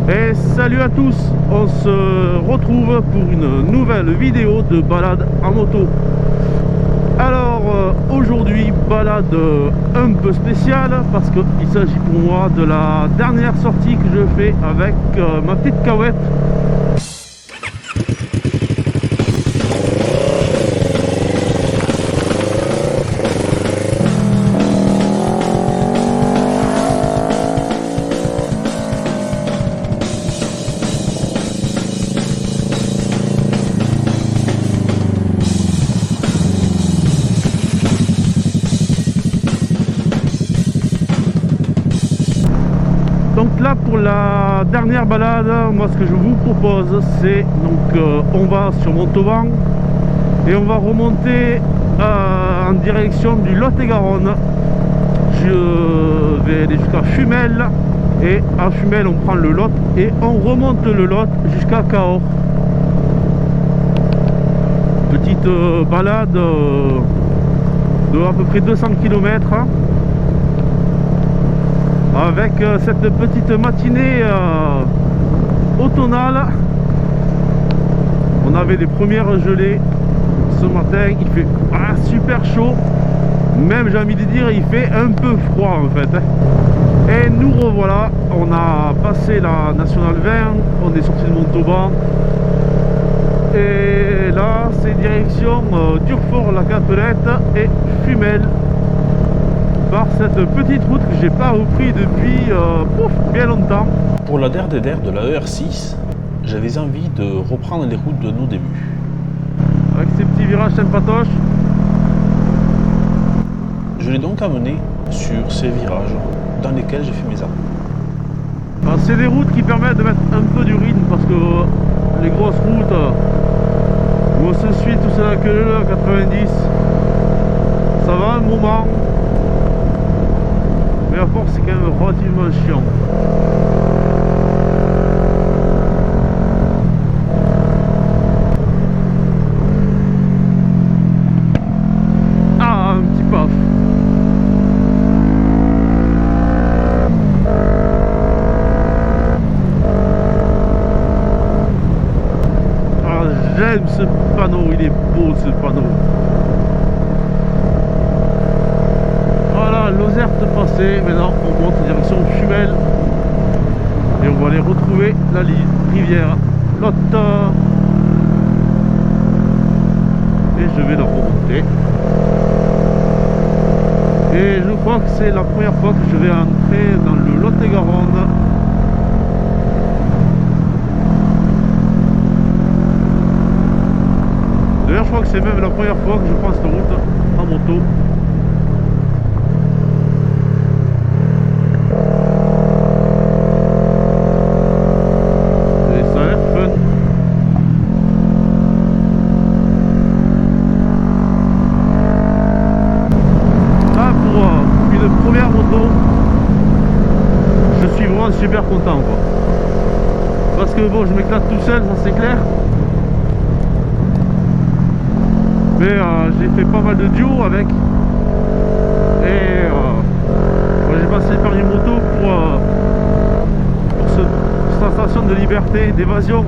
Et salut à tous, on se retrouve pour une nouvelle vidéo de balade en moto. Alors aujourd'hui balade un peu spéciale parce qu'il s'agit pour moi de la dernière sortie que je fais avec ma petite Cahouette. Donc là pour la dernière balade, moi ce que je vous propose c'est donc on va sur Montauban et on va remonter en direction du Lot-et-Garonne. Je vais aller jusqu'à Fumel et à Fumel on prend le Lot et on remonte le Lot jusqu'à Cahors. Petite balade de à peu près 200 km. Avec cette petite matinée automnale. On avait des premières gelées ce matin, il fait super chaud, même j'ai envie de dire il fait un peu froid en fait. Et nous revoilà, on a passé la Nationale 20, on est sorti de Montauban et là c'est direction Durfort-la-Capelette et Fumel, par cette petite route que j'ai pas repris depuis bien longtemps. Pour la DER de la ER6, j'avais envie de reprendre les routes de nos débuts. Avec ces petits virages sympatoches. Je l'ai donc amené sur ces virages dans lesquels j'ai fait mes armes. C'est des routes qui permettent de mettre un peu du rythme parce que les grosses routes où on se suit tout ça que le 90, ça va un moment. Mais à force c'est quand même relativement chiant. Ah, un petit paf. Ah, j'aime ce panneau, il est beau ce panneau. Lozerte passé, maintenant on monte en direction Fumel et on va aller retrouver la rivière Lot et je vais la remonter et je crois que c'est la première fois que je vais entrer dans le Lot-et-Garonne. D'ailleurs je crois que c'est même la première fois que je prends cette route en moto. Super content quoi, parce que bon je m'éclate tout seul, ça c'est clair, mais j'ai fait pas mal de duos avec et j'ai passé le permis moto pour cette sensation de liberté, d'évasion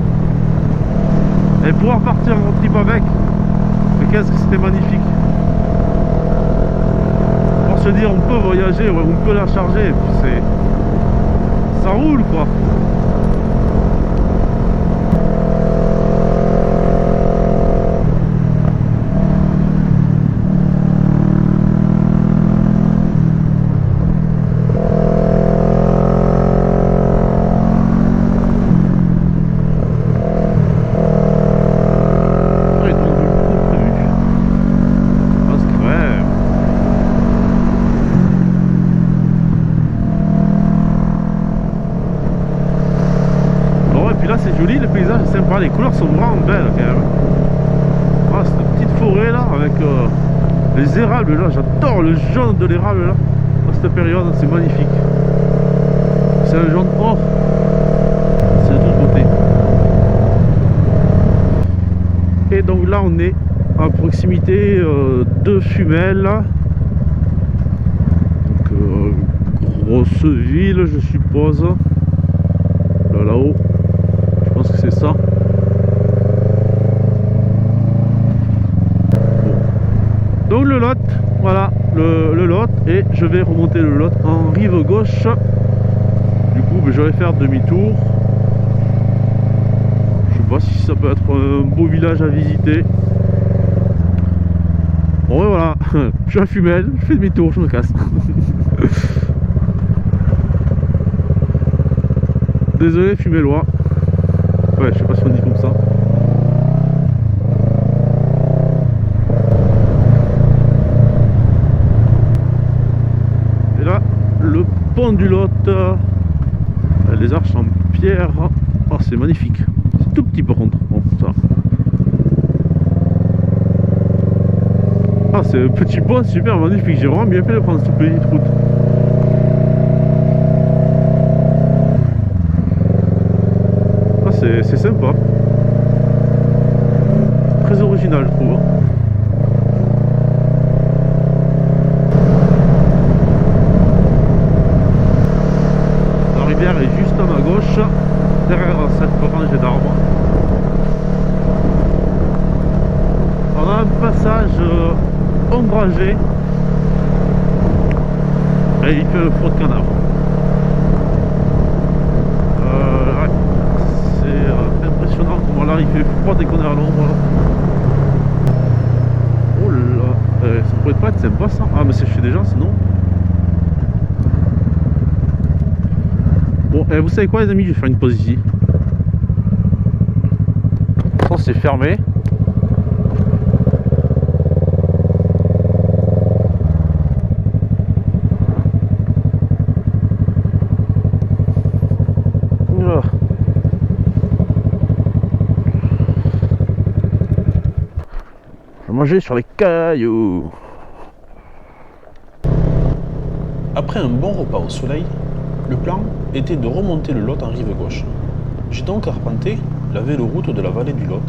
et pouvoir partir en road trip avec. Mais qu'est-ce que c'était magnifique pour se dire on peut voyager, ouais, on peut la charger et puis ça roule quoi. C'est joli, le paysage est sympa, les couleurs sont vraiment belles quand même. Ah, cette petite forêt là avec les érables là, j'adore le jaune de l'érable là à cette période, c'est magnifique. C'est un jaune or, c'est de toute beauté. Et donc là on est à proximité de Fumel. Donc grosse ville je suppose. Là-haut. et je vais remonter le Lot en rive gauche. Du coup je vais faire demi-tour. Je sais pas si ça peut être un beau village à visiter. Bon et voilà, je suis à Fumel, je fais demi-tour, je me casse. Désolé Fumelois. Ouais, je sais pas si on dit comme ça. Et là, le pont du Lot. Les arches en pierre. Oh, c'est magnifique. C'est tout petit par contre. Bon, ça. Ah, c'est un petit pont super magnifique. J'ai vraiment bien fait de prendre cette petite route. Ah, c'est sympa. Très original, je trouve. La rivière est juste à ma gauche, derrière cette rangée d'arbres. On a un passage ombragé et il fait le froid de canard. Ouais. C'est impressionnant comment là il fait froid dès qu'on est à l'ombre. Oh là, ça pourrait pas être sympa ça. Ah mais c'est chez des gens sinon. Bon, vous savez quoi les amis, je vais faire une pause ici. Oh, c'est fermé. Je vais manger sur les cailloux. Après un bon repas au soleil, le plan était de remonter le Lot en rive gauche. J'ai donc arpenté la véloroute de la vallée du Lot,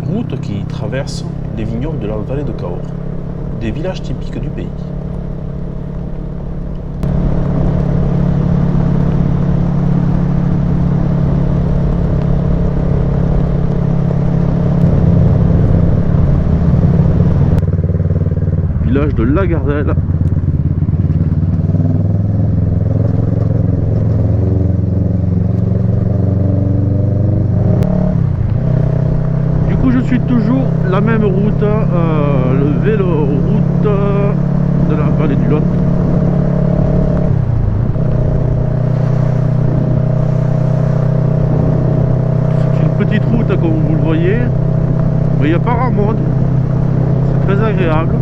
route qui traverse les vignobles de la vallée de Cahors, des villages typiques du pays. Village de Lagardelle. Du coup je suis toujours la même route, le vélo route de la vallée du Lot. C'est une petite route comme vous le voyez, mais il n'y a pas grand monde, c'est très agréable.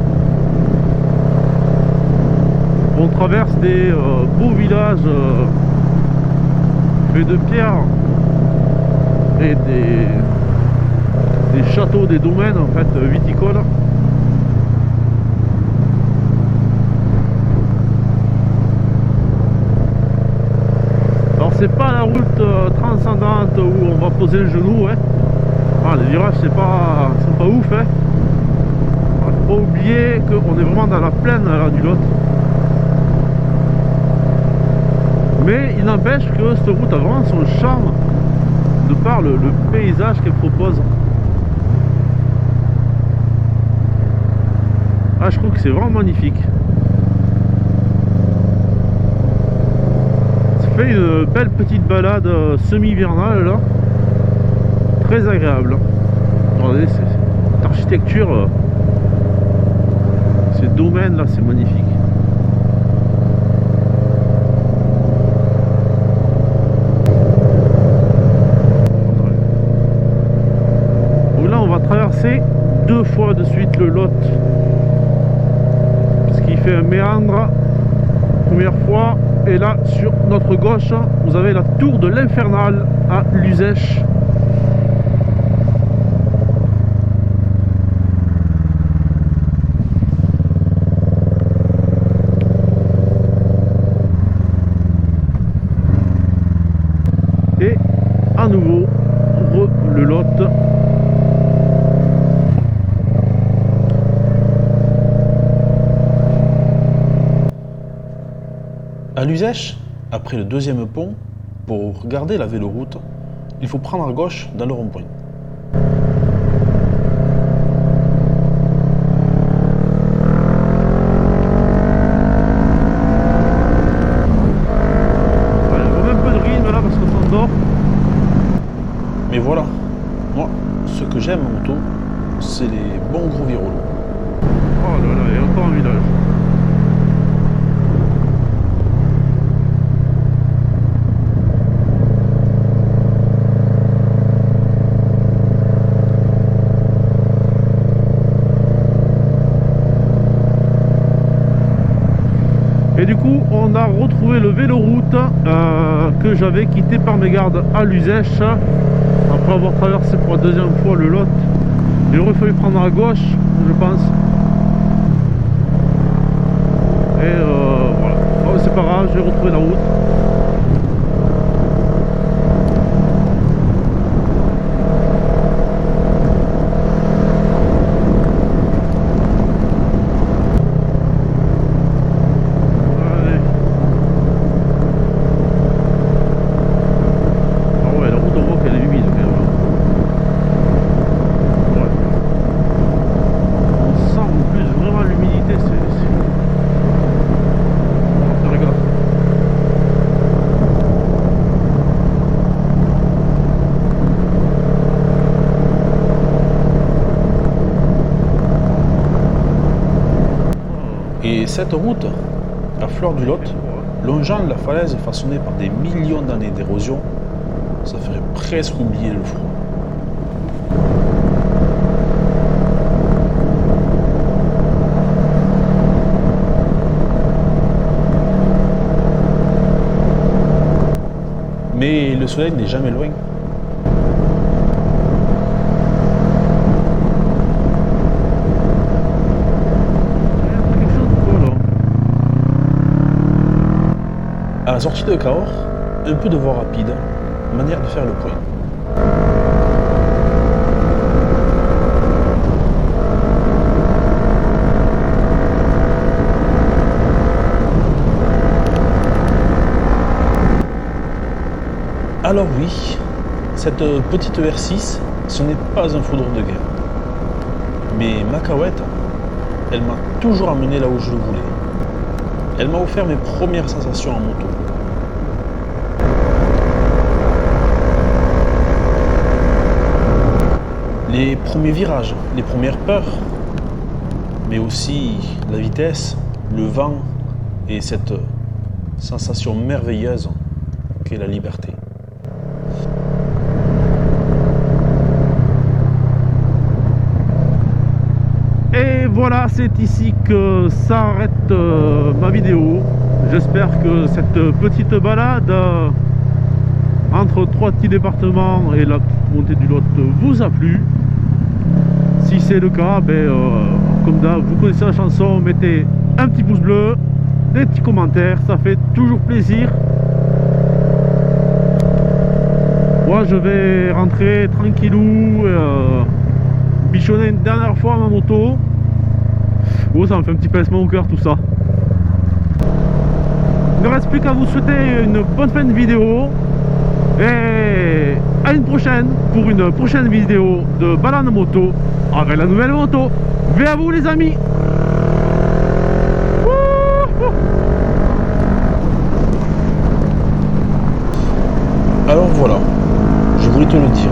On traverse des beaux villages faits de pierre et des châteaux, des domaines en fait viticoles. Alors c'est pas la route transcendante où on va poser le genou, hein. Ah, les virages sont pas ouf, hein. Faut pas oublier qu'on est vraiment dans la plaine là, du Lot. Mais il n'empêche que cette route a vraiment son charme de par le paysage qu'elle propose. Ah, je trouve que c'est vraiment magnifique. Ça fait une belle petite balade semi-hivernale là. Très agréable. Regardez, cette architecture, ces domaines là, c'est magnifique. Traverser deux fois de suite le Lot puisqu'il fait un méandre première fois, et là sur notre gauche vous avez la tour de l'Infernal à Luzèche. Et à nouveau le Lot. À Luzèche, après le deuxième pont, pour regarder la véloroute, il faut prendre à gauche dans le rond-point. d'or. Mais voilà, moi, ce que j'aime en moto, c'est les bons gros virolos. Oh là là, il y a encore un village. Et du coup, on a retrouvé le véloroute que j'avais quitté par mégarde à l'Uzèche après avoir traversé pour la deuxième fois le Lot. Il aurait fallu prendre à gauche, je pense. Et voilà. Oh, c'est pas grave, j'ai retrouvé la route. Et cette route, à fleur du Lot, longeant la falaise façonnée par des millions d'années d'érosion, ça ferait presque oublier le froid. Mais le soleil n'est jamais loin. À la sortie de Cahors, un peu de voie rapide, manière de faire le point. Alors oui, cette petite R6, ce n'est pas un foudre de guerre. Mais ma Cahuète, elle m'a toujours amené là où je le voulais. Elle m'a offert mes premières sensations en moto. Les premiers virages, les premières peurs, mais aussi la vitesse, le vent et cette sensation merveilleuse qu'est la liberté. Et voilà, c'est ici que s'arrête ma vidéo. J'espère que cette petite balade entre trois petits départements et la montée du Lot vous a plu. Si c'est le cas, comme d'hab, vous connaissez la chanson, mettez un petit pouce bleu, des petits commentaires, ça fait toujours plaisir. Moi je vais rentrer tranquillou, bichonner une dernière fois ma moto. Oh, ça me fait un petit pincement au cœur tout ça. Il ne reste plus qu'à vous souhaiter une bonne fin de vidéo. Et à une prochaine pour une prochaine vidéo de balade moto avec la nouvelle moto. Ve à vous les amis. Alors voilà, je voulais te le dire.